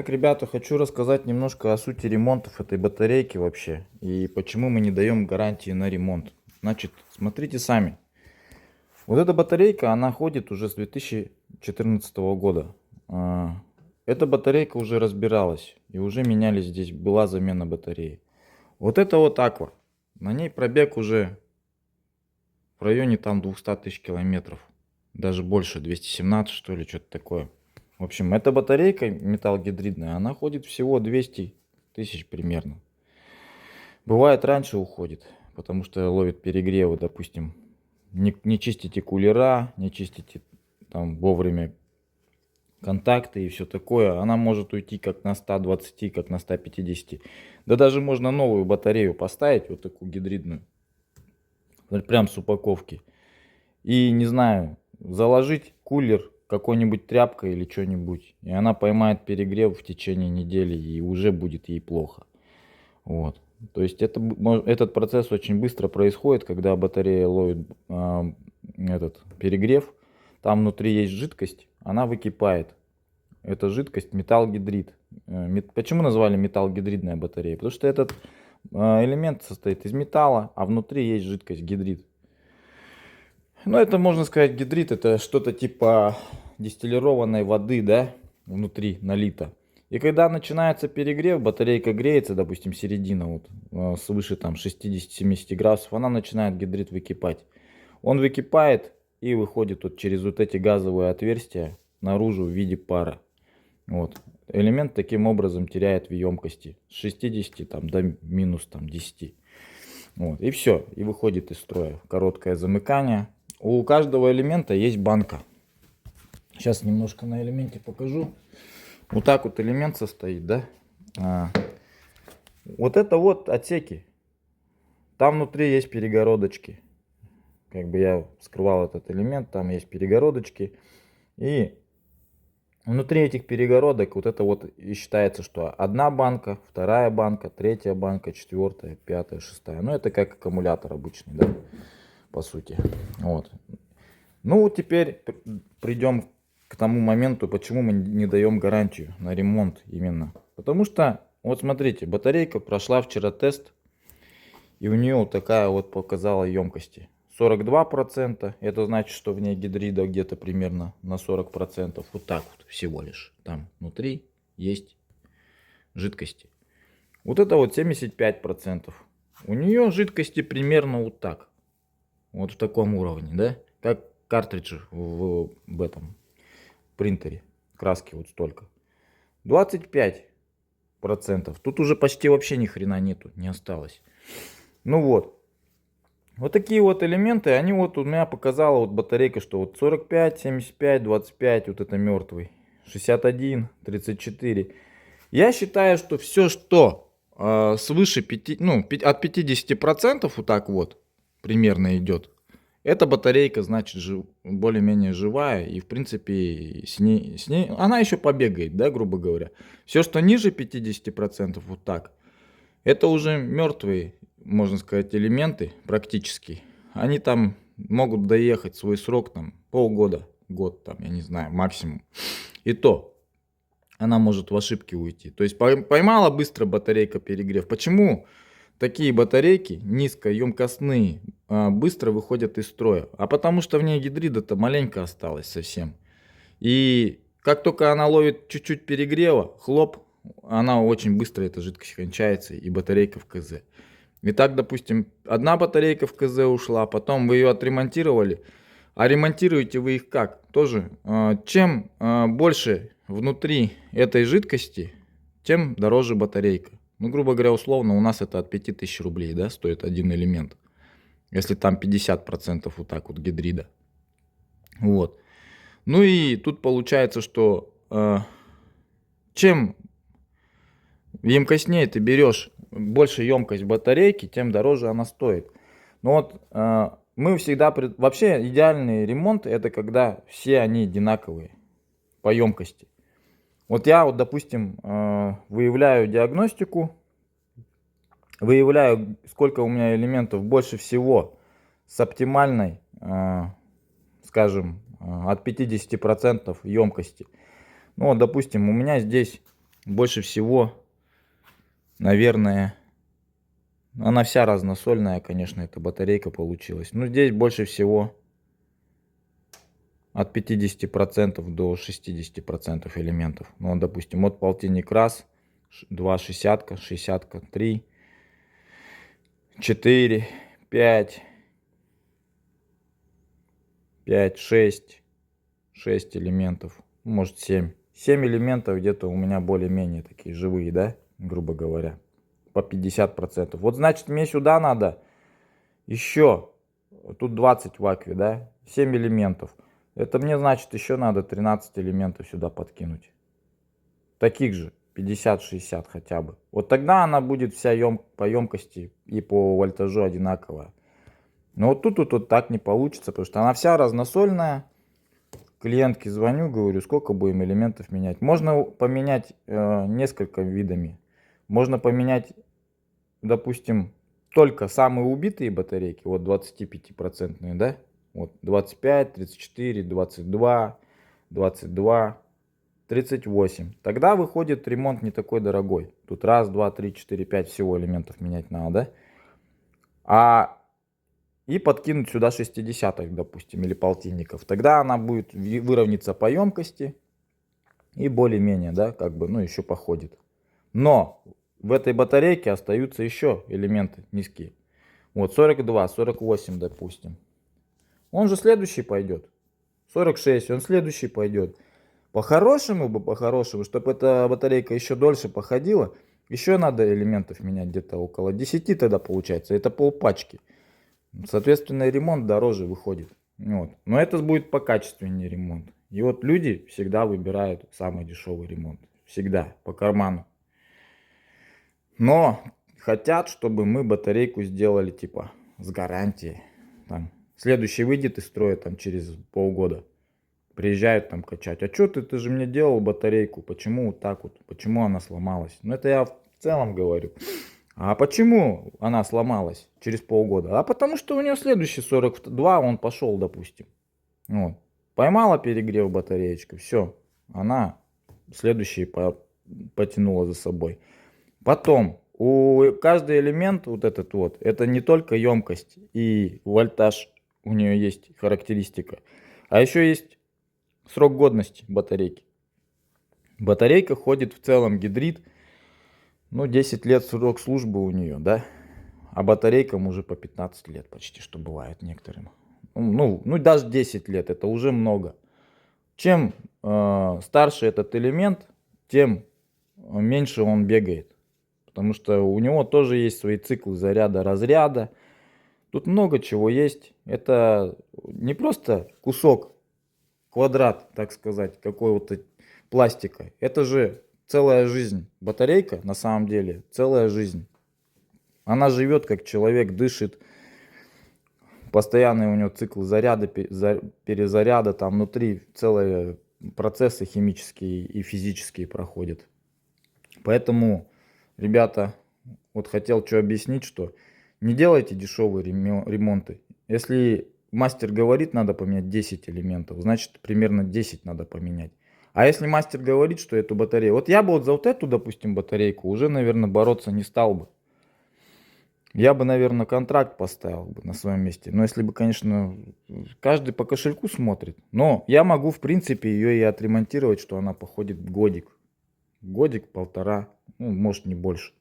Итак, ребята, хочу рассказать немножко о сути ремонтов этой батарейки вообще и почему мы не даем гарантии на ремонт. Значит, смотрите сами. Вот эта батарейка, она ходит уже с 2014 года. Эта батарейка уже разбиралась и уже меняли здесь, была замена батареи. Вот это вот Аква. На ней пробег уже в районе там 200 тысяч километров. Даже больше, 217 что ли, что-то такое. В общем, эта батарейка металлогидридная, она ходит всего 200 тысяч примерно. Бывает раньше уходит, потому что ловит перегревы, допустим. Не чистите кулера, не чистите там вовремя контакты и все такое. Она может уйти как на 120, как на 150. Да даже можно новую батарею поставить, вот такую гидридную. Прям с упаковки. И не знаю, заложить кулер какой-нибудь тряпкой или что-нибудь. И она поймает перегрев в течение недели и уже будет ей плохо. Вот. То есть этот процесс очень быстро происходит, когда батарея ловит этот перегрев. Там внутри есть жидкость, она выкипает. Эта жидкость металлгидрид. Почему назвали металлгидридная батарея? Потому что этот элемент состоит из металла, а внутри есть жидкость гидрид. Ну, это можно сказать, гидрид это что-то типа дистиллированной воды, да, внутри налито. И когда начинается перегрев, батарейка греется, допустим, середина, вот, свыше там 60-70 градусов, она начинает гидрид выкипать. Он выкипает и выходит вот через вот эти газовые отверстия наружу в виде пара. Вот. Элемент таким образом теряет в емкости с 60 там, до минус там, 10. Вот. И все, и выходит из строя. Короткое замыкание. У каждого элемента есть банка. Сейчас немножко на элементе покажу. Вот так вот элемент состоит, да. Вот это вот отсеки. Там внутри есть перегородочки. Как бы я скрывал этот элемент, там есть перегородочки. И внутри этих перегородок вот это вот и считается, что одна банка, вторая банка, третья банка, четвертая, пятая, шестая. Ну это как аккумулятор обычный, да, по сути. Вот. Ну теперь придем к тому моменту, почему мы не даем гарантию на ремонт именно. Потому что, вот смотрите, батарейка прошла вчера тест, и у нее вот такая вот показала емкости. 42%, это значит, что в ней гидрида где-то примерно на 40%. Вот так вот всего лишь. Там внутри есть жидкости. Вот это вот 75%. У нее жидкости примерно вот так. Вот в таком уровне, да? Как картриджи в этом принтере. Краски вот столько. 25%. Тут уже почти вообще ни хрена нету, не осталось. Ну вот. Вот такие вот элементы, они вот у меня показала вот батарейка, что вот 45, 75, 25, вот это мертвый. 61, 34. Я считаю, что все, что свыше 5, ну, от 50% вот так вот примерно идет, эта батарейка, значит, более-менее живая, и в принципе с ней она еще побегает, да, грубо говоря. Все, что ниже 50%, вот так, это уже мертвые, можно сказать, элементы практически. Они там могут доехать свой срок там полгода, год там, я не знаю, максимум. И то она может в ошибки уйти. То есть поймала быстро батарейка перегрев. Почему такие батарейки низкоемкостные быстро выходят из строя? А потому что в ней гидрида-то маленько осталось совсем. И как только она ловит чуть-чуть перегрева, хлоп, она очень быстро, эта жидкость кончается, и батарейка в КЗ. И так, допустим, одна батарейка в КЗ ушла, потом вы ее отремонтировали. А ремонтируете вы их как? Тоже, чем больше внутри этой жидкости, тем дороже батарейка. Ну, грубо говоря, условно, у нас это от 5000 рублей, да, стоит один элемент. Если там 50% вот так вот гидрида. Вот. Ну и тут получается, что чем емкостнее ты берешь, больше емкость батарейки, тем дороже она стоит. Но вот мы всегда... Вообще идеальный ремонт это когда все они одинаковые по емкости. Вот я вот, допустим, выявляю диагностику, выявляю, сколько у меня элементов больше всего с оптимальной, скажем, от 50% емкости. Ну вот, допустим, у меня здесь больше всего, наверное, она вся разносольная, конечно, эта батарейка получилась. Но здесь больше всего от 50% до 60% элементов. Ну, вот, допустим, вот полтинник раз, 2 60-ка, 60-ка, 3, 4, 5, 5, 6, 6 элементов, может 7. 7 элементов где-то у меня более-менее такие живые, да, грубо говоря, по 50%. Вот значит мне сюда надо еще, тут 20 в акве, да, 7 элементов. Это мне значит еще надо 13 элементов сюда подкинуть. Таких же, 50-60 хотя бы. Вот тогда она будет вся по емкости и по вольтажу одинаковая. Но вот тут вот так не получится, потому что она вся разносольная. Клиентке звоню, говорю, сколько будем элементов менять. Можно поменять несколько видами. Можно поменять, допустим, только самые убитые батарейки, вот 25%, да? Вот 25, 34, 22, 22, 38. Тогда выходит ремонт не такой дорогой. Тут раз, два, три, четыре, пять всего элементов менять надо, да? И подкинуть сюда 60-х, допустим, или полтинников. Тогда она будет выровняться по емкости и более-менее, да, как бы, ну, еще походит. Но в этой батарейке остаются еще элементы низкие. Вот 42, 48, допустим. Он же следующий пойдет. 46, он следующий пойдет. По-хорошему, чтобы эта батарейка еще дольше походила, еще надо элементов менять где-то около 10 тогда получается. Это полпачки. Соответственно, ремонт дороже выходит. Вот. Но это будет покачественнее ремонт. И вот люди всегда выбирают самый дешевый ремонт. Всегда, по карману. Но хотят, чтобы мы батарейку сделали типа с гарантией. Там, следующий выйдет из строя там, через полгода. Приезжают там качать. А что ты же мне делал батарейку? Почему вот так вот? Почему она сломалась? Ну это я в целом говорю. А почему она сломалась через полгода? А потому что у нее следующий 42, он пошел, допустим. Вот. Поймала перегрев батареечка, все. Она следующий потянула за собой. Потом, у каждый элемент, вот этот вот, это не только емкость и вольтаж, у нее есть характеристика, а еще есть срок годности батарейки. Батарейка ходит в целом гидрит, ну 10 лет срок службы у нее, да, а батарейкам уже по 15 лет почти, что бывает некоторым. Ну даже 10 лет, это уже много. Чем старше этот элемент, тем меньше он бегает. Потому что у него тоже есть свои циклы заряда-разряда. Тут много чего есть. Это не просто кусок, квадрат, так сказать, какого-то пластика. Это же целая жизнь. Батарейка на самом деле целая жизнь. Она живет как человек, дышит. Постоянные у него циклы заряда, перезаряда. Там внутри целые процессы химические и физические проходят. Поэтому, ребята, вот хотел что объяснить, что не делайте дешевые ремонты. Если мастер говорит, надо поменять 10 элементов, значит примерно 10 надо поменять. А если мастер говорит, что эту батарею... Вот я бы вот за вот эту, допустим, батарейку уже, наверное, бороться не стал бы. Я бы, наверное, контракт поставил бы на своем месте. Но если бы, конечно, каждый по кошельку смотрит. Но я могу, в принципе, ее и отремонтировать, что она походит годик. Годик-полтора, ну, может, не больше.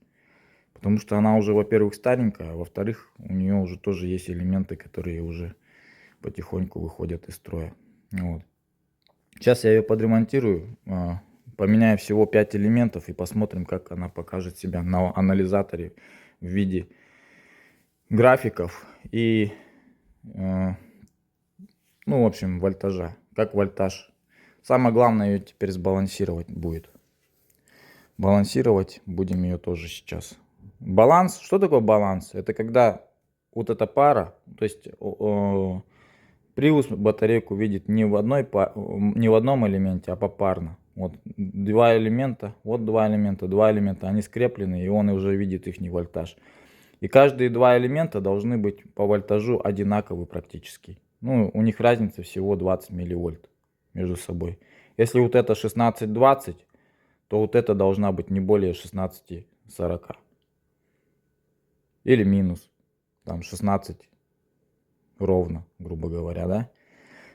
Потому что она уже, во-первых, старенькая, а во-вторых, у нее уже тоже есть элементы, которые уже потихоньку выходят из строя. Вот. Сейчас я ее подремонтирую, поменяю всего 5 элементов и посмотрим, как она покажет себя на анализаторе в виде графиков и, ну, в общем, вольтажа. Как вольтаж. Самое главное ее теперь сбалансировать будет. Балансировать будем ее тоже сейчас. Баланс. Что такое баланс? Это когда вот эта пара, то есть Prius батарейку видит не в одном элементе, а попарно. Вот два элемента, два элемента, они скреплены, и он уже видит их вольтаж. И каждые два элемента должны быть по вольтажу одинаковы практически. Ну, у них разница всего 20 милливольт между собой. Если вот это 16-20, то вот это должна быть не более 16,40. Или минус, там 16 ровно, грубо говоря, да.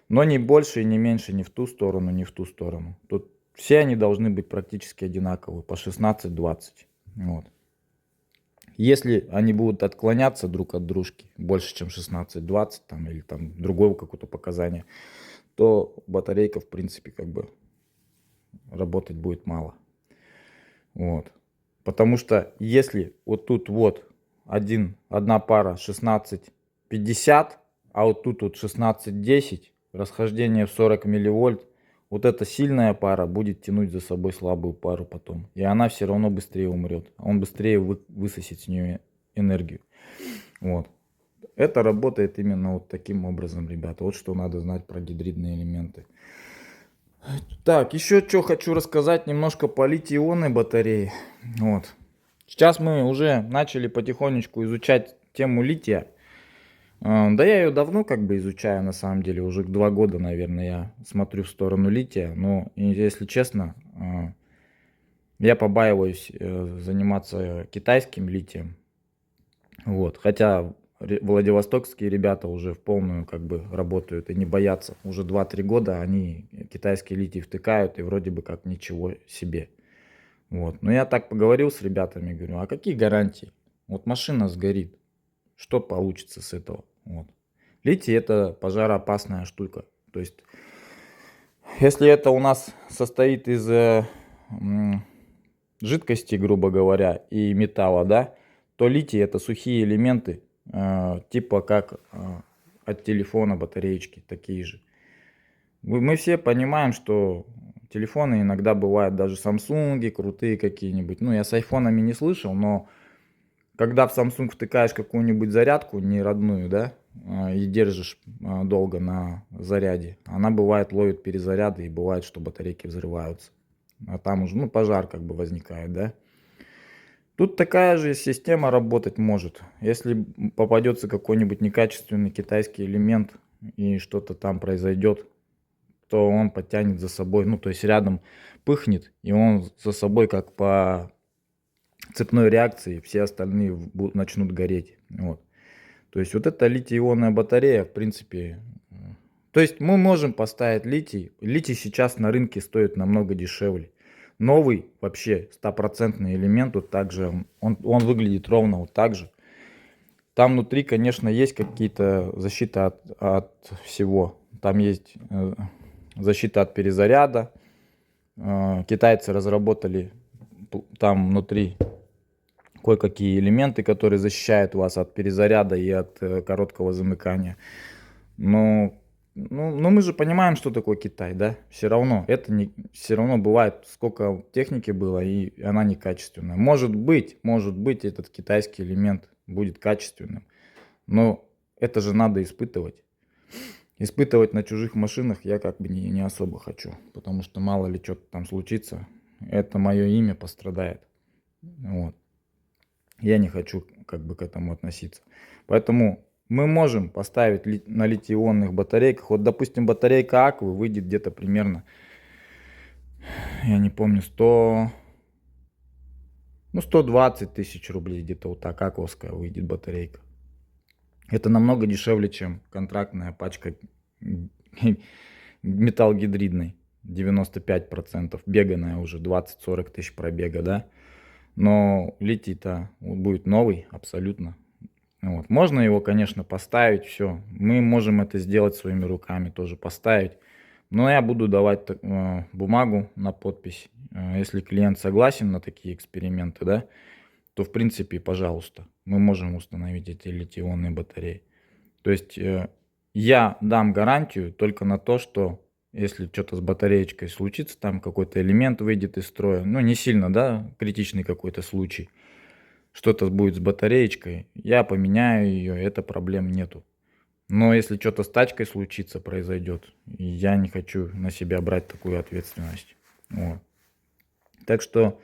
Но не больше и не меньше ни в ту сторону, ни в ту сторону. Тут все они должны быть практически одинаковые, по 16-20. Вот. Если они будут отклоняться друг от дружки больше, чем 16-20, там, или там другого какого-то показания, то батарейка, в принципе, как бы работать будет мало. Вот. Потому что если вот тут вот одна пара 16-50, а вот тут вот 16-10, расхождение в 40 милливольт, вот эта сильная пара будет тянуть за собой слабую пару потом. И она все равно быстрее умрет. Он быстрее высосет с нее энергию. Вот. Это работает именно вот таким образом, ребята. Вот что надо знать про гидридные элементы. Так, еще что хочу рассказать немножко по литий-ионной батарее. Вот. Сейчас мы уже начали потихонечку изучать тему лития. Да я ее давно как бы изучаю, на самом деле, уже 2 года, наверное, я смотрю в сторону лития. Но, если честно, я побаиваюсь заниматься китайским литием. Вот. Хотя владивостокские ребята уже в полную как бы работают и не боятся. Уже 2-3 года они китайский литий втыкают и вроде бы как ничего себе. Вот. Но я так поговорил с ребятами, говорю, а какие гарантии? Вот машина сгорит, что получится с этого? Вот. Литий это пожароопасная штука. То есть, если это у нас состоит из жидкости, грубо говоря, и металла, да, то литий это сухие элементы, типа как от телефона батареечки, такие же. Мы все понимаем, что телефоны иногда бывают даже Samsung крутые какие-нибудь. Ну, я с айфонами не слышал, но когда в Samsung втыкаешь какую-нибудь зарядку не родную, да, и держишь долго на заряде, она бывает ловит перезаряды и бывает, что батарейки взрываются. А там уже, ну, пожар как бы возникает, да. Тут такая же система работать может. Если попадется какой-нибудь некачественный китайский элемент и что-то там произойдет, то он подтянет за собой, ну, то есть рядом пыхнет, и он за собой как по цепной реакции все остальные начнут гореть. Вот. То есть вот эта литий-ионная батарея, в принципе, то есть мы можем поставить литий. Литий сейчас на рынке стоит намного дешевле. Новый вообще стопроцентный элемент, вот так же, он выглядит ровно вот так же. Там внутри, конечно, есть какие-то защита от всего. Там есть защита от перезаряда. Китайцы разработали там внутри кое-какие элементы, которые защищают вас от перезаряда и от короткого замыкания. Но мы же понимаем, что такое Китай, да? Все равно, все равно бывает, сколько техники было, и она некачественная. Может быть, этот китайский элемент будет качественным, но это же надо испытывать. Испытывать на чужих машинах я как бы не особо хочу, потому что мало ли что-то там случится, это мое имя пострадает. Вот. Я не хочу как бы к этому относиться. Поэтому мы можем поставить на литий-ионных батарейках. Вот, допустим, батарейка Аквы выйдет где-то примерно, я не помню, 120 тысяч рублей, где-то вот так аковская выйдет батарейка. Это намного дешевле, чем контрактная пачка металлгидридной. 95%, беганая уже 20-40 тысяч пробега, да. Но литий-то будет новый абсолютно. Вот. Можно его, конечно, поставить, все. Мы можем это сделать своими руками, тоже поставить. Но я буду давать бумагу на подпись. Если клиент согласен на такие эксперименты, да, то, в принципе, пожалуйста, мы можем установить эти литий-ионные батареи. То есть я дам гарантию только на то, что если что-то с батареечкой случится, там какой-то элемент выйдет из строя, ну не сильно, да, критичный какой-то случай, что-то будет с батареечкой, я поменяю ее, это проблем нету. Но если что-то с тачкой случится, произойдет, я не хочу на себя брать такую ответственность. Вот. Так что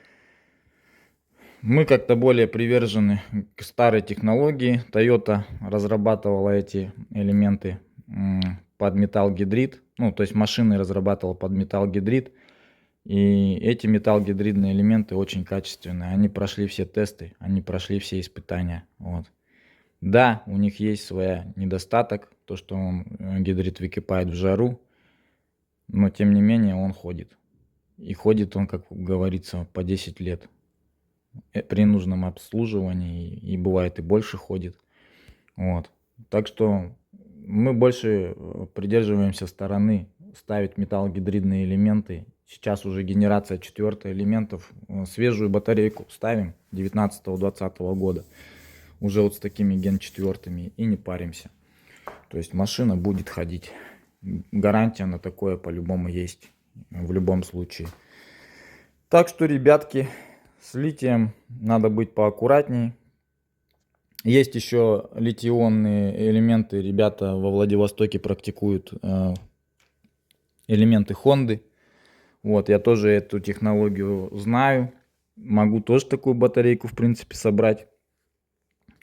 мы как-то более привержены к старой технологии. Toyota разрабатывала эти элементы под металлгидрид. Ну, то есть машины разрабатывала под металлгидрид. И эти металлогидридные элементы очень качественные. Они прошли все тесты, они прошли все испытания. Вот. Да, у них есть своя недостаток, то, что гидрид выкипает в жару, но тем не менее он ходит. И ходит он, как говорится, по 10 лет. При нужном обслуживании, и бывает и больше ходит. Вот. Так что мы больше придерживаемся стороны ставить металлогидридные элементы. Сейчас уже генерация 4 элементов. Свежую батарейку ставим 19-20 года. Уже вот с такими ген 4 и не паримся. То есть машина будет ходить. Гарантия на такое по-любому есть. В любом случае. Так что, ребятки, с литием надо быть поаккуратней. Есть еще литий-ионные элементы. Ребята во Владивостоке практикуют элементы Хонды. Вот, я тоже эту технологию знаю. Могу тоже такую батарейку, в принципе, собрать.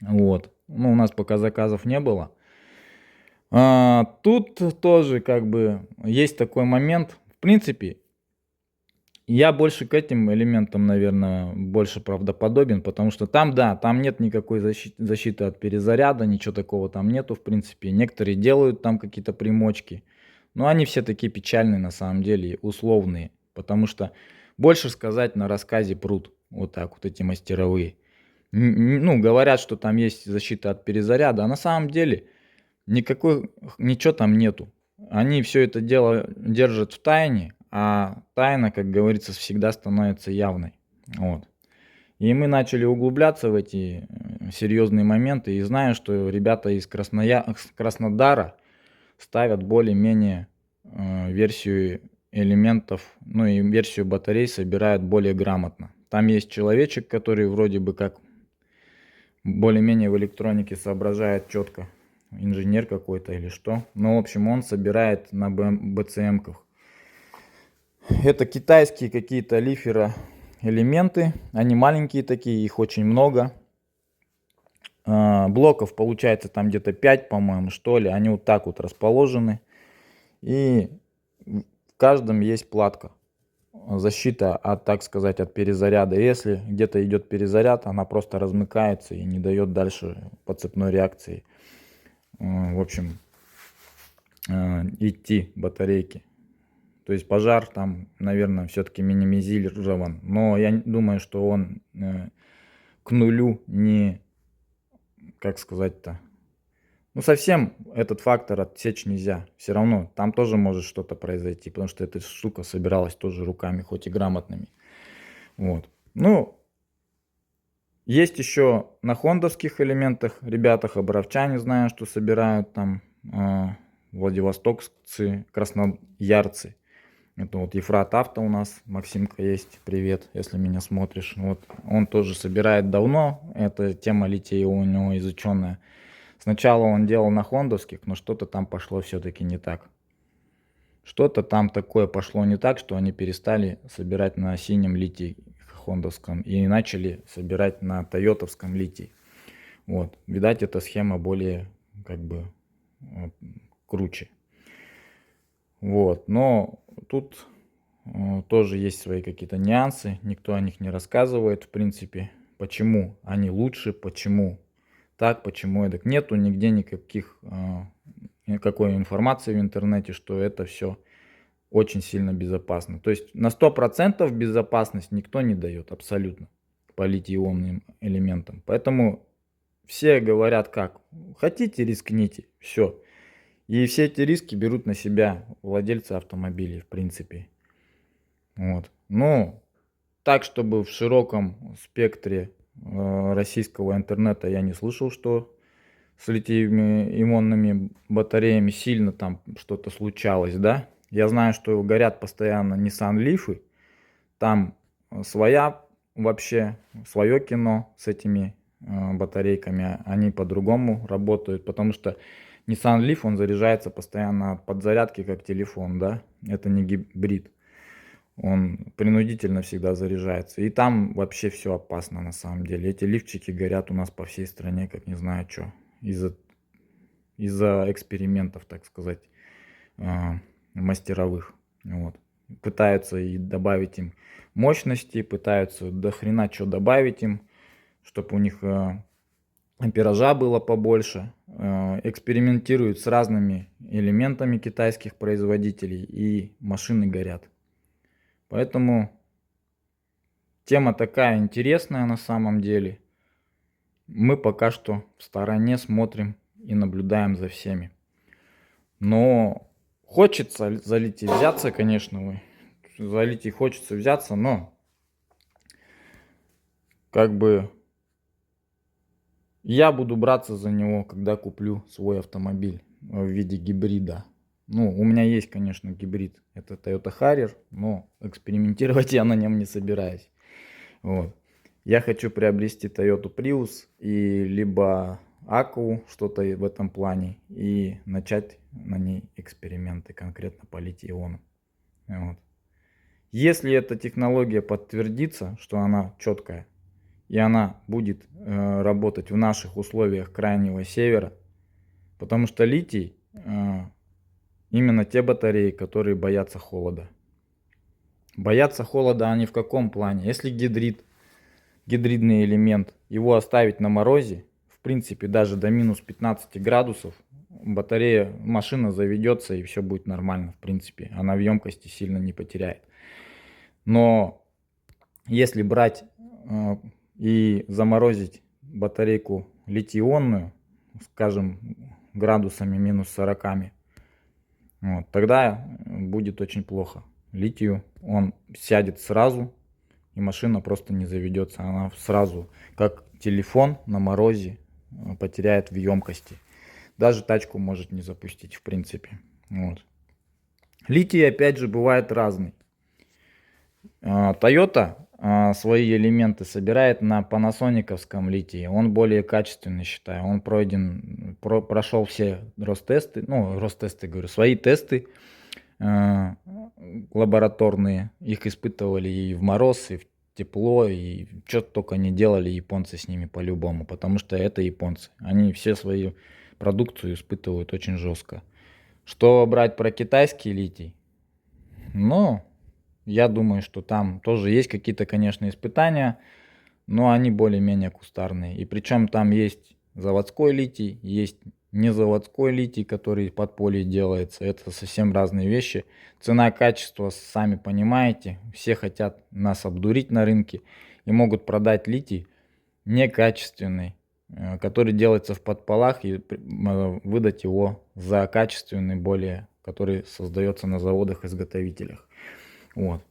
Вот. Ну, у нас пока заказов не было. Тут тоже как бы есть такой момент. В принципе, я больше к этим элементам, наверное, больше правдоподобен, потому что там, да, там нет никакой защиты от перезаряда, ничего такого там нету, в принципе. Некоторые делают там какие-то примочки, но они все такие печальные на самом деле, условные, потому что больше сказать на рассказе прут, вот так вот эти мастеровые. Ну, говорят, что там есть защита от перезаряда, а на самом деле ничего там нету. Они все это дело держат в тайне, а тайна, как говорится, всегда становится явной. Вот. И мы начали углубляться в эти серьезные моменты, и знаю, что ребята из Краснодара ставят более-менее версию элементов, ну и версию батарей собирают более грамотно. Там есть человечек, который вроде бы как более-менее в электронике соображает четко. Инженер какой-то или что. Но, в общем, он собирает на БЦМ-ках. Это китайские какие-то лифера элементы. Они маленькие такие, их очень много. Блоков получается там где-то 5, по-моему, что ли. Они вот так вот расположены. И в каждом есть платка. Защита от, так сказать, от перезаряда. Если где-то идет перезаряд, она просто размыкается и не дает дальше по цепной реакции, в общем, идти батарейки. То есть пожар там, наверное, все-таки минимизирован. Но я думаю, что он к нулю не, как сказать-то, ну совсем этот фактор отсечь нельзя. Все равно там тоже может что-то произойти, потому что эта штука собиралась тоже руками, хоть и грамотными. Вот. Ну, есть еще на хондовских элементах ребята хабаровчане, знаю, что собирают там владивостокцы, красноярцы. Это вот Ефрат Авто у нас, Максимка есть, привет, если меня смотришь. Вот он тоже собирает давно, эта тема лития у него изученная. Сначала он делал на хондовских, но что-то там пошло все-таки не так. Что-то там такое пошло не так, что они перестали собирать на синем литии хондовском и начали собирать на тойотовском литии. Вот, видать, эта схема более как бы круче. Вот, но тут тоже есть свои какие-то нюансы, никто о них не рассказывает, в принципе, почему они лучше, почему так, почему это. Нету нигде никакой информации в интернете, что это все очень сильно безопасно. То есть на 100% безопасность никто не дает абсолютно по литий-ионным элементам. Поэтому все говорят как, хотите, рискните, все. И все эти риски берут на себя владельцы автомобилей, в принципе. Вот. Ну, так, чтобы в широком спектре российского интернета я не слышал, что с литий-ионными батареями сильно там что-то случалось, да. Я знаю, что горят постоянно Nissan Leaf'ы, там своя вообще, свое кино с этими батарейками, они по-другому работают, потому что Nissan Leaf, он заряжается постоянно от подзарядки, как телефон, да, это не гибрид, он принудительно всегда заряжается, и там вообще все опасно на самом деле, эти лифчики горят у нас по всей стране, как не знаю что, из-за экспериментов, так сказать, мастеровых, вот. пытаются и добавить им мощности, пытаются до хрена что добавить им, чтобы у них ампеража было побольше, экспериментируют с разными элементами китайских производителей, и машины горят. Поэтому тема такая интересная на самом деле. Мы пока что в стороне смотрим и наблюдаем за всеми. Но хочется за литий взяться, конечно, за литий хочется взяться, но как бы я буду браться за него, когда куплю свой автомобиль в виде гибрида. Ну, у меня есть, конечно, гибрид. Это Toyota Harrier, но экспериментировать я на нем не собираюсь. Вот. Я хочу приобрести Toyota Prius и либо Accu, что-то в этом плане, и начать на ней эксперименты конкретно по литий-иону. Вот. Если эта технология подтвердится, что она четкая, и она будет работать в наших условиях крайнего севера, потому что литий именно те батареи, которые боятся холода. Боятся холода они в каком плане? Если гидридный элемент, его оставить на морозе, в принципе даже до минус 15 градусов, машина заведется и все будет нормально, в принципе. Она в емкости сильно не потеряет. Но если брать и заморозить батарейку литий-ионную, скажем, градусами минус 40, вот, тогда будет очень плохо. Литию он сядет сразу, и машина просто не заведется. Она сразу, как телефон на морозе, потеряет в емкости. Даже тачку может не запустить, в принципе. Вот. Литий, опять же, бывает разный. Toyota свои элементы собирает на панасониковском литии. Он более качественный, считаю. Он прошел все Ростесты, говорю, свои тесты лабораторные. Их испытывали и в мороз, и в тепло, и что-то только не делали японцы с ними по-любому, потому что это японцы. Они все свою продукцию испытывают очень жестко. Что брать про китайский литий? Ну, я думаю, что там тоже есть какие-то, конечно, испытания, но они более-менее кустарные. И причем там есть заводской литий, есть незаводской литий, который под поле делается. Это совсем разные вещи. Цена, качество, сами понимаете. Все хотят нас обдурить на рынке и могут продать литий некачественный, который делается в подполах, и выдать его за качественный более, который создается на заводах-изготовителях. Вот.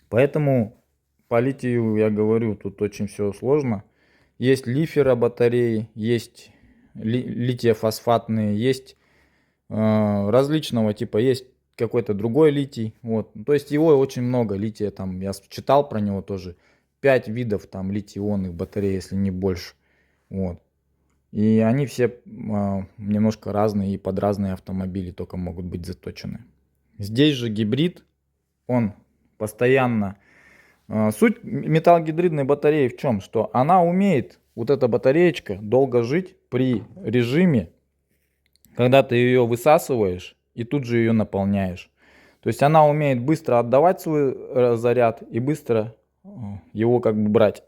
Поэтому по литию, я говорю, тут очень все сложно. Есть лиферобатареи, есть литиефосфатные, есть различного типа, есть какой-то другой литий. Вот. То есть его очень много, лития там, я читал про него тоже, 5 видов там литий-ионных батарей, если не больше. Вот. И они все немножко разные, и под разные автомобили только могут быть заточены. Здесь же гибрид, он постоянно... Суть металлогидридной батареи в чем? Что она умеет, вот эта батареечка, долго жить при режиме, когда ты ее высасываешь и тут же ее наполняешь. То есть она умеет быстро отдавать свой заряд и быстро его как бы брать.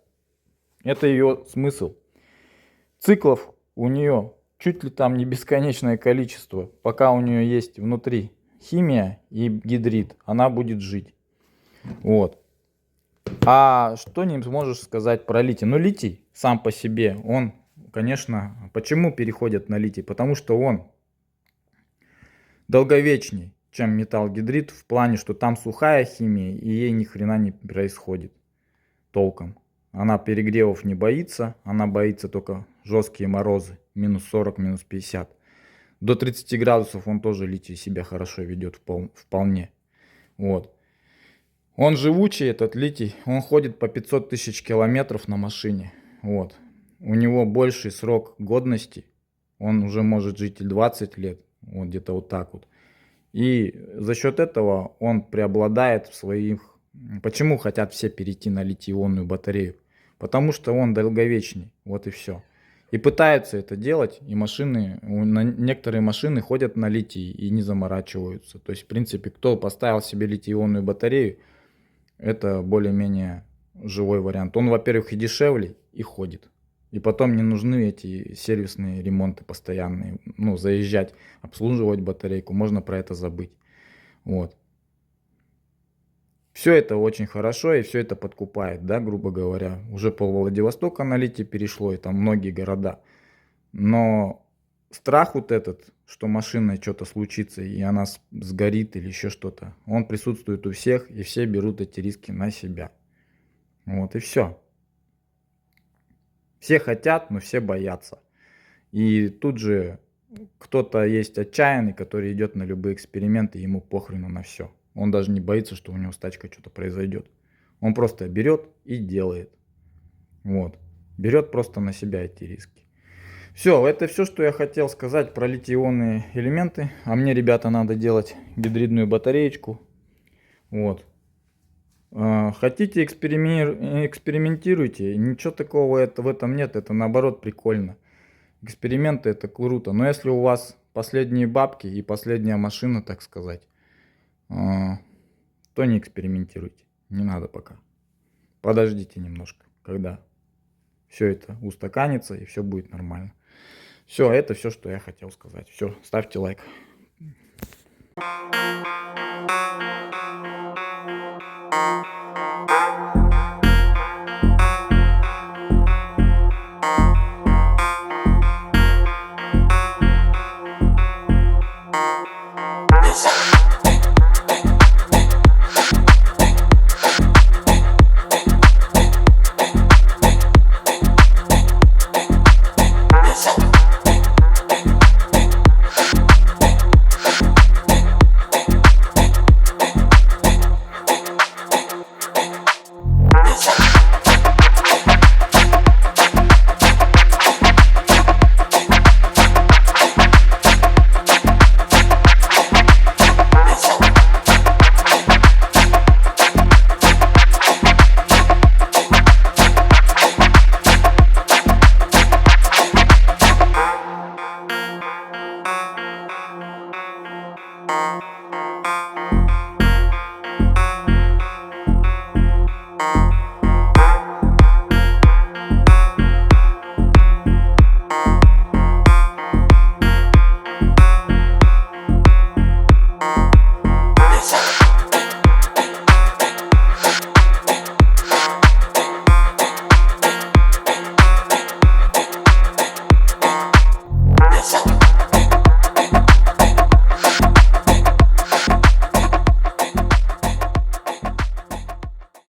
Это ее смысл. Циклов у нее чуть ли там не бесконечное количество. Пока у нее есть внутри химия и гидрид, она будет жить. Вот. А что не можешь сказать про литий? Ну, литий сам по себе, он, конечно, почему переходят на литий? Потому что он долговечней, чем металлогидрид, в плане, что там сухая химия, и ей ни хрена не происходит толком. Она перегревов не боится, она боится только жесткие морозы, минус 40, минус 50. До 30 градусов он тоже литий себя хорошо ведет вполне. Вот. Он живучий, этот литий, он ходит по 500 тысяч километров на машине. Вот. У него больший срок годности, он уже может жить и 20 лет, вот где-то вот так вот. И за счет этого он преобладает в своих... Почему хотят все перейти на литий-ионную батарею? Потому что он долговечней, вот и все. И пытаются это делать, и машины, некоторые машины ходят на литий и не заморачиваются. То есть, в принципе, кто поставил себе литий-ионную батарею, это более-менее живой вариант. Он, во-первых, и дешевле, и ходит. И потом не нужны эти сервисные ремонты постоянные. Ну, заезжать, обслуживать батарейку, можно про это забыть. Вот. Все это очень хорошо, и все это подкупает, да, грубо говоря. Уже пол Владивостока на литий перешло, и там многие города. Но страх вот этот, что машиной что-то случится, и она сгорит или еще что-то, он присутствует у всех, и все берут эти риски на себя. Вот и все. Все хотят, но все боятся. И тут же кто-то есть отчаянный, который идет на любые эксперименты, ему похрену на все. Он даже не боится, что у него с тачкой что-то произойдет. Он просто берет и делает. Вот. Берет просто на себя эти риски. Все, это все, что я хотел сказать про литий-ионные элементы. А мне, ребята, надо делать гидридную батареечку. Вот. Хотите, экспериментируйте. Ничего такого в этом нет. Это наоборот прикольно. Эксперименты это круто. Но если у вас последние бабки и последняя машина, так сказать, то не экспериментируйте. Не надо пока. Подождите немножко, когда все это устаканится и все будет нормально. Все, это все, что я хотел сказать. Все, ставьте лайк.